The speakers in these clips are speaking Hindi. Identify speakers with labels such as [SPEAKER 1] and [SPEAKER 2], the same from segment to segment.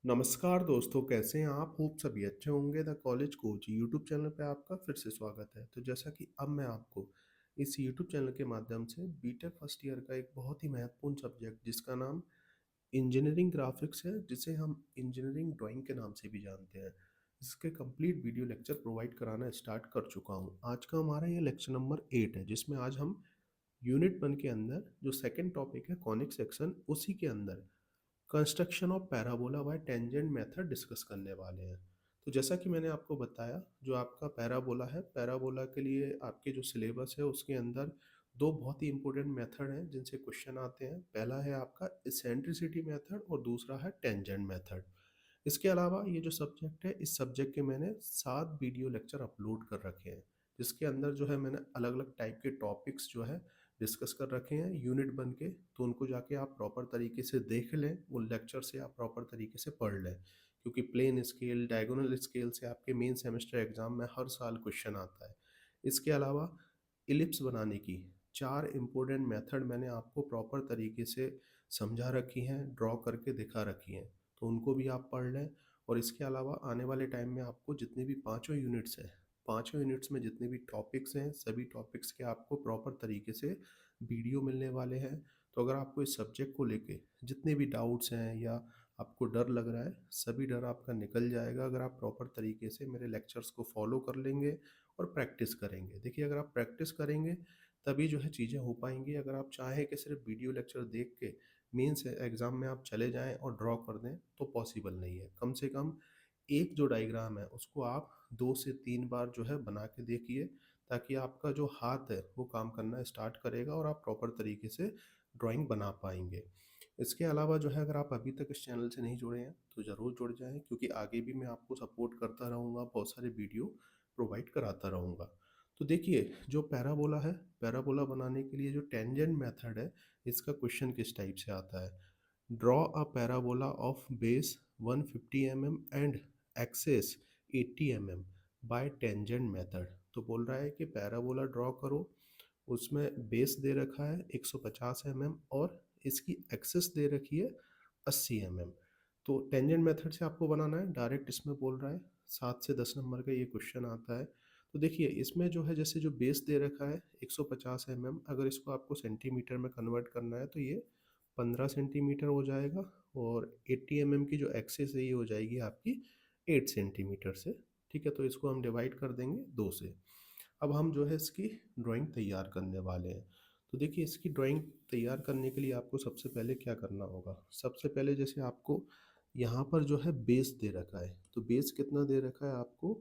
[SPEAKER 1] नमस्कार दोस्तों, कैसे हैं आप? होप सभी अच्छे होंगे। The college coach YouTube channel पे आपका फिर से स्वागत है। तो जैसा कि अब मैं आपको इस यूट्यूब चैनल के माध्यम से बीटेक फर्स्ट ईयर का एक बहुत ही महत्वपूर्ण सब्जेक्ट जिसका नाम इंजीनियरिंग ग्राफिक्स है, जिसे हम इंजीनियरिंग ड्राइंग के नाम से भी जानते हैं, इसके कंप्लीट वीडियो लेक्चर प्रोवाइड कराना स्टार्ट कर चुका हूँ। आज का हमारा ये लेक्चर नंबर 8 है, जिसमें आज हम यूनिट 1 के अंदर जो सेकंड टॉपिक है कॉनिक सेक्शन, उसी के अंदर construction of parabola bye tangent method discuss करने वाले हैं। तो जैसा कि मैंने आपको बताया, जो आपका पैराबोला है, पैराबोला के लिए आपके जो सिलेबस है उसके अंदर दो बहुत ही इंपॉर्टेंट मेथड हैं जिनसे क्वेश्चन आते हैं। पहला है आपका इसेंट्रिसिटी मेथड और दूसरा है टेंजेंट मेथड। इसके अलावा ये जो सब्जेक्ट है, इस सब्जेक्ट के मैंने 7 वीडियो लेक्चर अपलोड कर रखे हैं, जिसके अंदर जो है मैंने अलग अलग टाइप के टॉपिक्स जो है डिस्कस कर रखे हैं यूनिट बन के। तो उनको जाके आप प्रॉपर तरीके से देख लें, वो लेक्चर से आप प्रॉपर तरीके से पढ़ लें, क्योंकि प्लेन स्केल, डायगोनल स्केल से आपके मेन सेमेस्टर एग्जाम में हर साल क्वेश्चन आता है। इसके अलावा इलिप्स बनाने की 4 इम्पोर्टेंट मेथड मैंने आपको प्रॉपर तरीके से समझा रखी हैं, ड्रॉ करके दिखा रखी हैं, तो उनको भी आप पढ़ लें। और इसके अलावा आने वाले टाइम में आपको जितने भी पाँचों यूनिट्स हैं, पाँचों यूनिट्स में जितने भी टॉपिक्स हैं, सभी टॉपिक्स के आपको प्रॉपर तरीके से वीडियो मिलने वाले हैं। तो अगर आपको इस सब्जेक्ट को लेके जितने भी डाउट्स हैं या आपको डर लग रहा है, सभी डर आपका निकल जाएगा अगर आप प्रॉपर तरीके से मेरे लेक्चर्स को फॉलो कर लेंगे और प्रैक्टिस करेंगे। देखिए, अगर आप प्रैक्टिस करेंगे तभी जो है चीज़ें हो पाएंगी। अगर आप चाहें कि सिर्फ वीडियो लेक्चर देख के मेंस एग्ज़ाम में आप चले जाएं और ड्रॉ कर दें, तो पॉसिबल नहीं है। कम से कम एक जो डायग्राम है उसको आप 2 से 3 बार जो है बना के देखिए, ताकि आपका जो हाथ है वो काम करना स्टार्ट करेगा और आप प्रॉपर तरीके से ड्राइंग बना पाएंगे। इसके अलावा जो है, अगर आप अभी तक इस चैनल से नहीं जुड़े हैं तो ज़रूर जुड़ जाएं, क्योंकि आगे भी मैं आपको सपोर्ट करता रहूँगा, बहुत सारे वीडियो प्रोवाइड कराता रहूँगा। तो देखिए, जो पैराबोला है, पैराबोला बनाने के लिए जो टेंजेंट मेथड है, इसका क्वेश्चन किस टाइप से आता है। Draw a parabola of base 150 mm and axis 80 mm by tangent method. तो बोल रहा है कि पैराबोला ड्रॉ करो, उसमें बेस दे रखा है 150 mm और इसकी एक्सेस दे रखी है 80 mm। तो टेंजेंट मेथड से आपको बनाना है, डायरेक्ट इसमें बोल रहा है। 7 से 10 नंबर का ये क्वेश्चन आता है। तो देखिए, इसमें जो है, जैसे जो बेस दे रखा है 150 mm, अगर इसको आपको सेंटीमीटर में कन्वर्ट करना है तो ये 15 सेंटीमीटर हो जाएगा, और 80 mm की जो एक्सेस है ये हो जाएगी आपकी 8 सेंटीमीटर से। ठीक है, तो इसको हम डिवाइड कर देंगे 2 से। अब हम जो है इसकी ड्राइंग तैयार करने वाले हैं। तो देखिए, इसकी ड्राइंग तैयार करने के लिए आपको सबसे पहले क्या करना होगा। सबसे पहले जैसे आपको यहाँ पर जो है बेस दे रखा है, तो बेस कितना दे रखा है आपको,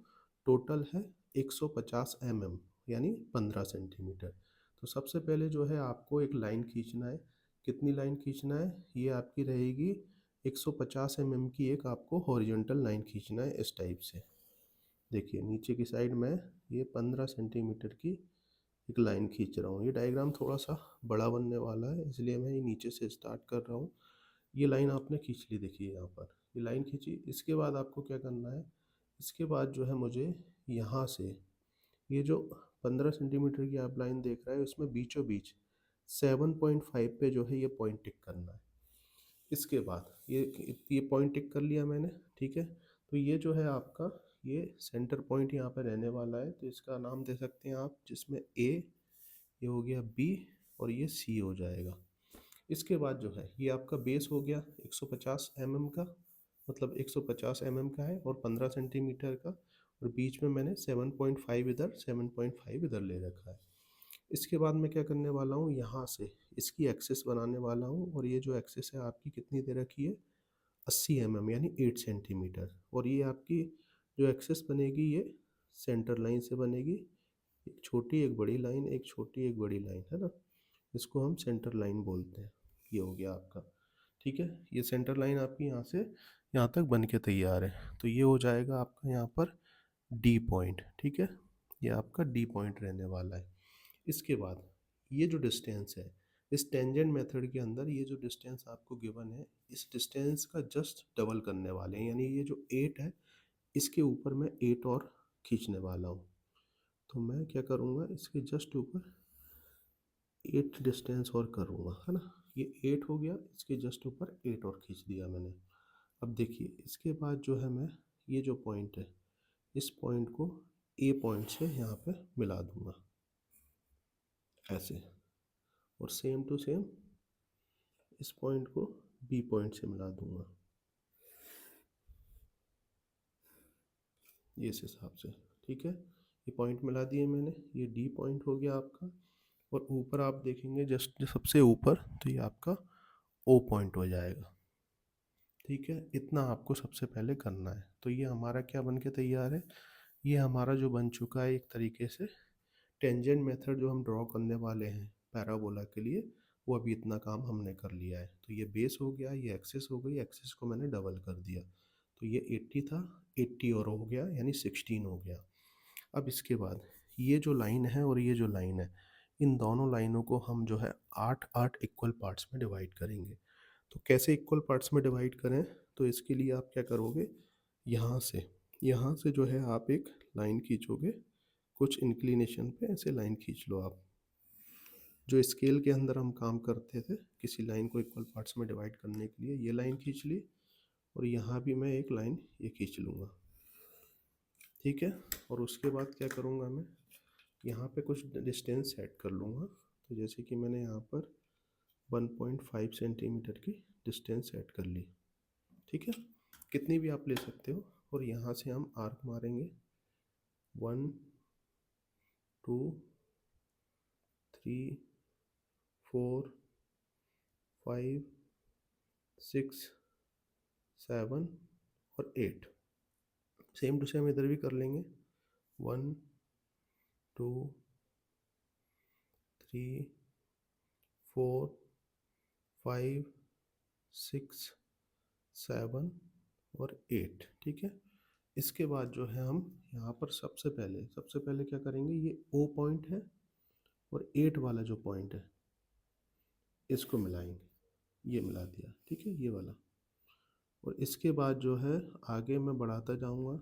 [SPEAKER 1] टोटल है 150 mm, यानी 15 सेंटीमीटर। तो सबसे पहले जो है आपको एक लाइन खींचना है। कितनी लाइन खींचना है, ये आपकी रहेगी 150 mm की एक आपको हॉरिजॉन्टल लाइन खींचना है इस टाइप से। देखिए, नीचे की साइड में ये 15 सेंटीमीटर की एक लाइन खींच रहा हूँ। ये डायग्राम थोड़ा सा बड़ा बनने वाला है, इसलिए मैं ये नीचे से स्टार्ट कर रहा हूँ। ये लाइन आपने खींच ली, देखिए यहाँ पर ये लाइन खींची। इसके बाद आपको क्या करना है, इसके बाद जो है मुझे यहाँ से ये जो 15 सेंटीमीटर की आप लाइन देख रहे हैं, उसमें बीचों बीच 7.5 पे जो है ये पॉइंट टिक करना है। इसके बाद ये पॉइंट टिक कर लिया मैंने, ठीक है। तो ये जो है आपका ये सेंटर पॉइंट यहाँ पे रहने वाला है, तो इसका नाम दे सकते हैं आप, जिसमें ए, ये हो गया बी, और ये सी हो जाएगा। इसके बाद जो है ये आपका बेस हो गया 150 mm का, मतलब 150 mm का है, और 15 सेंटीमीटर का, और बीच में मैंने 7.5 इधर, 7.5 इधर ले रखा है। इसके बाद मैं क्या करने वाला हूँ, यहाँ से इसकी एक्सेस बनाने वाला हूँ, और ये जो एक्सेस है आपकी कितनी दे रखी है, 80 mm, यानी 8 सेंटीमीटर। और ये आपकी जो एक्सेस बनेगी ये सेंटर लाइन से बनेगी, एक छोटी एक बड़ी लाइन, एक छोटी एक बड़ी लाइन, है ना। इसको हम सेंटर लाइन बोलते हैं। ये हो गया आपका, ठीक है। ये सेंटर लाइन आपकी यहाँ से यहाँ तक बन के तैयार है। तो ये हो जाएगा आपका यहाँ पर डी पॉइंट, ठीक है। ये आपका डी पॉइंट रहने वाला है। इसके बाद ये जो डिस्टेंस है, इस टेंजेंट मेथड के अंदर ये जो डिस्टेंस आपको गिवन है, इस डिस्टेंस का जस्ट डबल करने वाले हैं, यानी ये जो 8 है इसके ऊपर मैं 8 और खींचने वाला हूँ। तो मैं क्या करूँगा, इसके जस्ट ऊपर 8 डिस्टेंस और करूँगा, है ना। ये 8 हो गया, इसके जस्ट ऊपर 8 और खींच दिया मैंने। अब देखिए इसके बाद जो है मैं ये जो पॉइंट है, इस पॉइंट को ए पॉइंट से यहाँ पे मिला दूंगा ऐसे, और सेम टू सेम इस पॉइंट को बी पॉइंट से मिला दूंगा ये इस हिसाब से। ठीक है, ये पॉइंट मिला दिए मैंने, ये डी पॉइंट हो गया आपका। और ऊपर आप देखेंगे जस्ट जो सबसे ऊपर, तो ये आपका ओ पॉइंट हो जाएगा। ठीक है, इतना आपको सबसे पहले करना है। तो ये हमारा क्या बन के तैयार है, ये हमारा जो बन चुका है एक तरीके से टेंजेंट मेथड जो हम ड्रॉ करने वाले हैं पैराबोला के लिए, वो अभी इतना काम हमने कर लिया है। तो ये बेस हो गया, ये एक्सिस हो गई, एक्सिस को मैंने डबल कर दिया, तो ये 80 था, 80 और हो गया यानी 16 हो गया। अब इसके बाद ये जो लाइन है और ये जो लाइन है, इन दोनों लाइनों को हम जो है 8-8 इक्वल पार्ट्स में डिवाइड करेंगे। तो कैसे इक्वल पार्ट्स में डिवाइड करें, तो इसके लिए आप क्या करोगे, यहाँ से जो है आप एक लाइन खींचोगे, कुछ इंक्लिनेशन पे ऐसे लाइन खींच लो आप। जो स्केल के अंदर हम काम करते थे किसी लाइन को इक्वल पार्ट्स में डिवाइड करने के लिए, ये लाइन खींच ली, और यहाँ भी मैं एक लाइन ये खींच लूँगा। ठीक है, और उसके बाद क्या करूँगा मैं, यहाँ पे कुछ डिस्टेंस सेट कर लूँगा। तो जैसे कि मैंने यहाँ पर 1.5 सेंटीमीटर की डिस्टेंस सेट कर ली। ठीक है, कितनी भी आप ले सकते हो, और यहाँ से हम आर्क मारेंगे 1 2 3 4 5 6 7 और 8। सेम टू सेम इधर भी कर लेंगे, 1 2 3 4 5 6 7 और 8। ठीक है, इसके बाद जो है हम यहाँ पर सबसे पहले क्या करेंगे, ये ओ पॉइंट है और 8 वाला जो पॉइंट है इसको मिलाएंगे, ये मिला दिया। ठीक है, ये वाला। और इसके बाद जो है आगे मैं बढ़ाता जाऊँगा,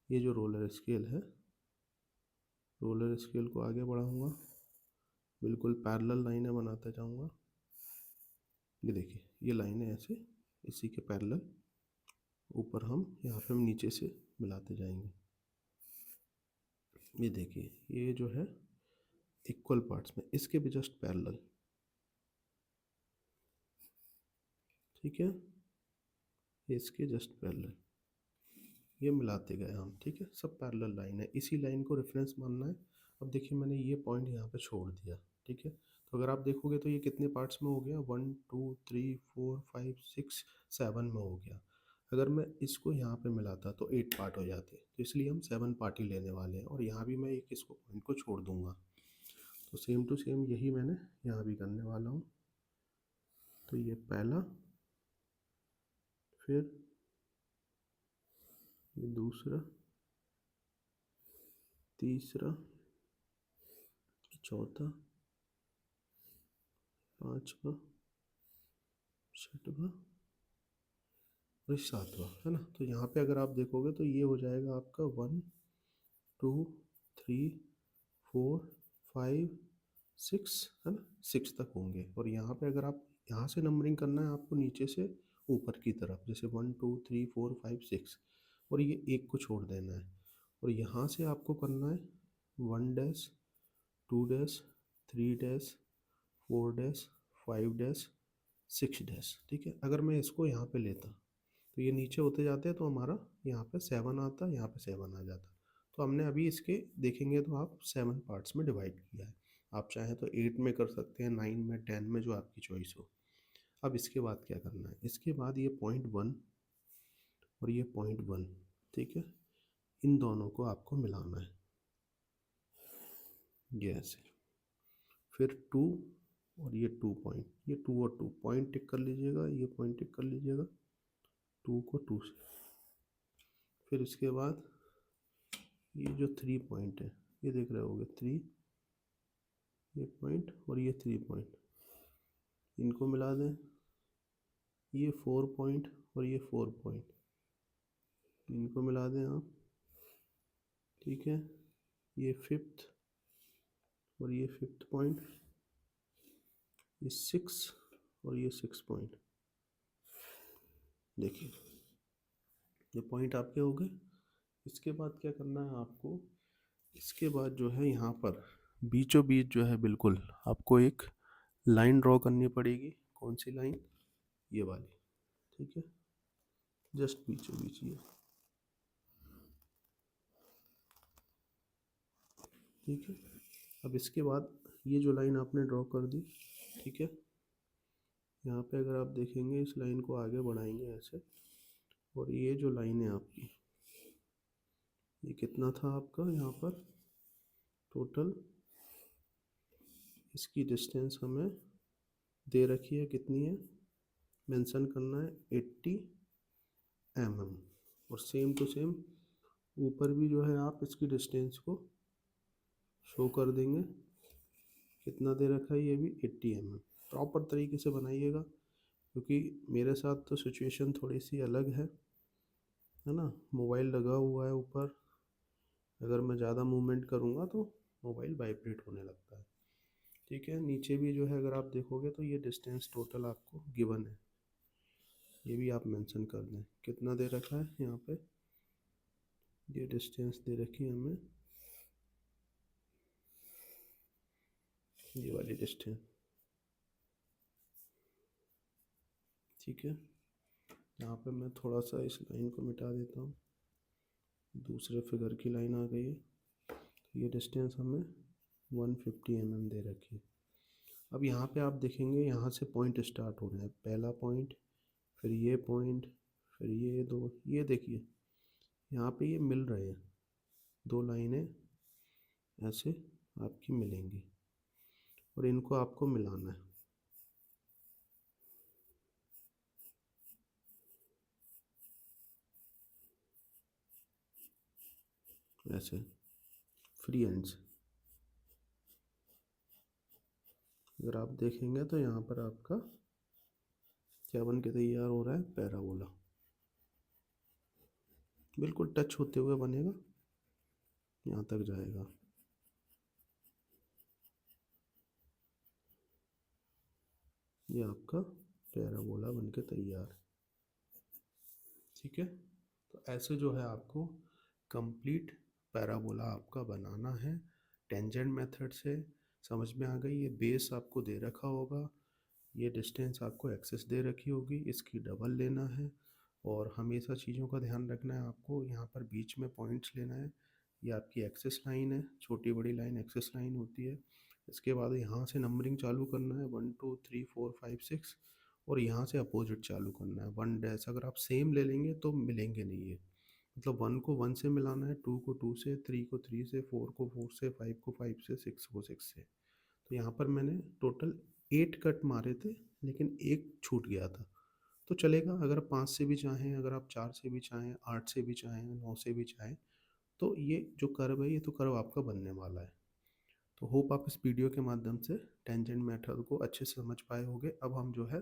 [SPEAKER 1] ये जो रोलर स्केल है, रोलर स्केल को आगे बढ़ाऊँगा, बिल्कुल पैरेलल लाइनें बनाता जाऊँगा। ये देखिए ये लाइनें ऐसे इसी के पैरेलल ऊपर हम यहाँ पे हम नीचे से मिलाते जाएंगे। ये देखिए ये जो है इक्वल पार्ट्स में इसके भी जस्ट पैरेलल। ठीक है, ये इसके जस्ट पैरेलल, ये मिलाते गए हम। ठीक है, सब पैरेलल लाइन है, इसी लाइन को रेफरेंस मानना है। अब देखिए मैंने ये पॉइंट यहाँ पे छोड़ दिया। ठीक है, तो अगर आप देखोगे तो ये कितने पार्ट्स में हो गया, 1 2 3 4 5 6 7 में हो गया। अगर मैं इसको यहाँ पे मिलाता तो 8 पार्ट हो जाते, तो इसलिए हम 7 पार्ट ही लेने वाले हैं। और यहाँ भी मैं एक इसको पॉइंट को छोड़ दूंगा। तो सेम टू सेम यही मैंने यहाँ भी करने वाला हूँ। तो ये पहला, फिर ये दूसरा, तीसरा, चौथा, पांचवा, छठवा और सातवां, है ना। तो यहाँ पे अगर आप देखोगे तो ये हो जाएगा आपका 1 2 3 4 5 6, है ना, 6 तक होंगे। और यहाँ पे अगर आप यहाँ से नंबरिंग करना है आपको नीचे से ऊपर की तरफ, जैसे 1 2 3 4 5 6, और ये एक को छोड़ देना है। और यहाँ से आपको करना है 1 dash 2 dash 3 dash 4 dash 5 dash 6 dash. ठीक है, अगर मैं इसको यहाँ पे लेता तो ये नीचे होते जाते हैं, तो हमारा यहाँ पे 7 आता, यहाँ पे 7 आ जाता। तो हमने अभी इसके देखेंगे तो आप 7 पार्ट्स में डिवाइड किया है। आप चाहें तो 8 में कर सकते हैं, 9 में, 10 में, जो आपकी चॉइस हो। अब इसके बाद क्या करना है, इसके बाद ये पॉइंट 1 और ये पॉइंट 1, ठीक है, इन दोनों को आपको मिलाना है ये ऐसे। फिर 2 और ये 2 पॉइंट, ये 2 और 2 पॉइंट टिक कर लीजिएगा, ये पॉइंट टिक कर लीजिएगा, 2 को 2 से। फिर इसके बाद ये जो 3 पॉइंट है, ये देख रहे होगे 3, ये पॉइंट और ये 3 पॉइंट, इनको मिला दें। ये 4 पॉइंट और ये 4 पॉइंट, इनको मिला दें आप। ठीक है, ये 5th और ये 5th पॉइंट, ये 6 और ये 6 पॉइंट, देखिए ये पॉइंट आपके हो गए। इसके बाद क्या करना है आपको, इसके बाद जो है यहाँ पर बीचों बीच जो है बिल्कुल आपको एक लाइन ड्रॉ करनी पड़ेगी। कौन सी लाइन? ये वाली। ठीक है, जस्ट बीचों बीच ये। ठीक है, अब इसके बाद ये जो लाइन आपने ड्रॉ कर दी, ठीक है, यहाँ पे अगर आप देखेंगे इस लाइन को आगे बढ़ाएंगे ऐसे, और ये जो लाइन है आपकी, ये कितना था आपका यहाँ पर टोटल, इसकी डिस्टेंस हमें दे रखी है, कितनी है मेंशन करना है, 80 mm। और सेम टू सेम ऊपर भी जो है आप इसकी डिस्टेंस को शो कर देंगे, कितना दे रखा है ये भी 80 mm। प्रॉपर तरीके से बनाइएगा, क्योंकि मेरे साथ तो सिचुएशन थोड़ी सी अलग है ना, मोबाइल लगा हुआ है ऊपर, अगर मैं ज़्यादा मूवमेंट करूँगा तो मोबाइल वाइब्रेट होने लगता है। ठीक है, नीचे भी जो है अगर आप देखोगे तो ये डिस्टेंस टोटल आपको गिवन है, ये भी आप मेंशन कर दें, कितना दे रखा है यहाँ पे, ये डिस्टेंस दे रखी है हमें, ये वाली डिस्टेंस। ठीक है, यहाँ पे मैं थोड़ा सा इस लाइन को मिटा देता हूँ, दूसरे फिगर की लाइन आ गई है। तो ये डिस्टेंस हमें 150 mm दे रखी है। अब यहाँ पे आप देखेंगे यहाँ से पॉइंट स्टार्ट हो रहे हैं, पहला पॉइंट, फिर ये पॉइंट, फिर ये दो, ये देखिए यहाँ पे ये मिल रहे हैं, दो लाइनें ऐसे आपकी मिलेंगी और इनको आपको मिलाना है ऐसे फ्री एंड्स। अगर आप देखेंगे तो यहाँ पर आपका क्या बन के तैयार हो रहा है, पैराबोला, बिल्कुल टच होते हुए बनेगा, यहाँ तक जाएगा। ये आपका पैराबोला बन के तैयार। ठीक है, तो ऐसे जो है आपको कंप्लीट पैराबोला आपका बनाना है टेंजेंट मेथड से। समझ में आ गई? ये बेस आपको दे रखा होगा, ये डिस्टेंस आपको एक्सेस दे रखी होगी, इसकी डबल लेना है, और हमेशा चीज़ों का ध्यान रखना है आपको, यहाँ पर बीच में पॉइंट्स लेना है। ये आपकी एक्सेस लाइन है, छोटी बड़ी लाइन एक्सेस लाइन होती है। इसके बाद यहाँ से नंबरिंग चालू करना है, 1 2 3 4 5 6, और यहाँ से अपोजिट चालू करना है, 1 डैश। अगर आप सेम ले लेंगे तो मिलेंगे नहीं ये, मतलब 1 को 1 से मिलाना है, 2 को 2 से, 3 को 3 से, 4 को 4 से, 5 को 5 से, 6 को 6 से। तो यहाँ पर मैंने टोटल 8 कट मारे थे, लेकिन एक छूट गया था, तो चलेगा। अगर 5 से भी चाहें, अगर आप 4 से भी चाहें, 8 से भी चाहें, 9 से भी चाहें, तो ये जो कर्व है ये तो कर्व आपका बनने वाला है। तो होप आप इस वीडियो के माध्यम से टेंजेंट मेथड को अच्छे से समझ पाए होंगे। अब हम जो है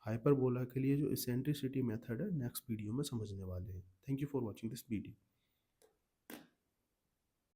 [SPEAKER 1] हाइपरबोला के लिए जो इसेंट्रिसिटी मेथड है नेक्स्ट वीडियो में समझने वाले हैं। Thank you for watching this video.